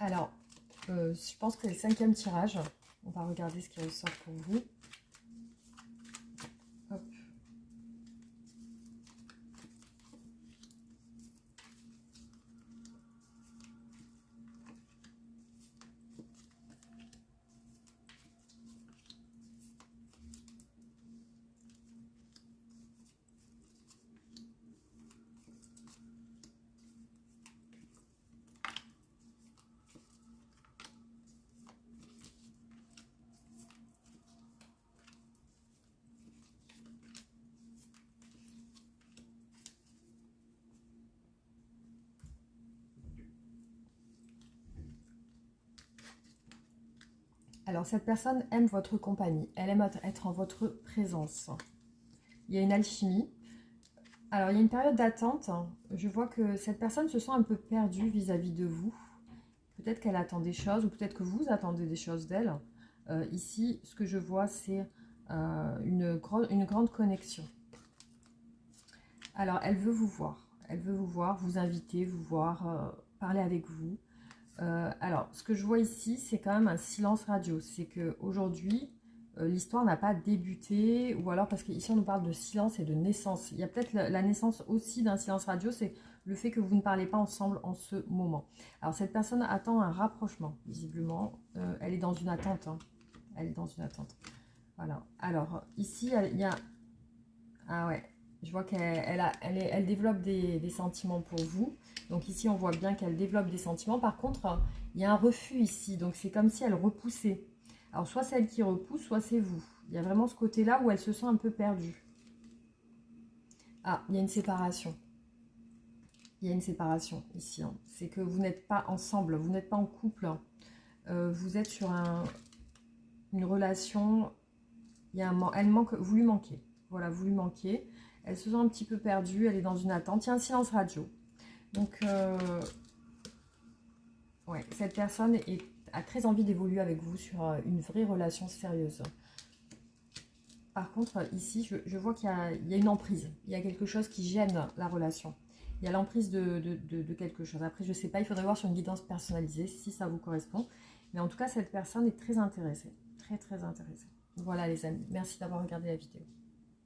Alors, je pense que c'est le cinquième tirage. On va regarder ce qui ressort pour vous. Hop. Alors, cette personne aime votre compagnie. Elle aime être en votre présence. Il y a une alchimie. Alors, il y a une période d'attente. Je vois que cette personne se sent un peu perdue vis-à-vis de vous. Peut-être qu'elle attend des choses ou peut-être que vous attendez des choses d'elle. Ici, ce que je vois, c'est une grande connexion. Alors, elle veut vous voir. Elle veut vous voir, vous inviter, vous voir, parler avec vous. Alors, ce que je vois ici, c'est quand même un silence radio. C'est qu'aujourd'hui, l'histoire n'a pas débuté, ou alors parce qu'ici, on nous parle de silence et de naissance. Il y a peut-être la naissance aussi d'un silence radio, c'est le fait que vous ne parlez pas ensemble en ce moment. Alors, cette personne attend un rapprochement, visiblement. Elle est dans une attente. Hein. Elle est dans une attente. Voilà. Alors, ici, il y a... Ah ouais, je vois qu'elle développe des sentiments pour vous. Donc ici, on voit bien qu'elle développe des sentiments. Par contre, il y a un refus ici. Donc c'est comme si elle repoussait. Alors soit c'est elle qui repousse, soit c'est vous. Il y a vraiment ce côté-là où elle se sent un peu perdue. Ah, il y a une séparation. Il y a une séparation ici. Hein. C'est que vous n'êtes pas ensemble, vous n'êtes pas en couple. Vous êtes sur une relation. Il y a elle manque, vous lui manquez. Voilà, vous lui manquez. Elle se sent un petit peu perdue, elle est dans une attente. Il y a un silence radio. Donc, ouais, cette personne a très envie d'évoluer avec vous sur une vraie relation sérieuse. Par contre, ici, je vois qu'il y a une emprise. Il y a quelque chose qui gêne la relation. Il y a l'emprise de quelque chose. Après, je ne sais pas, il faudrait voir sur une guidance personnalisée si ça vous correspond. Mais en tout cas, cette personne est très intéressée. Très, très intéressée. Voilà les amis, merci d'avoir regardé la vidéo.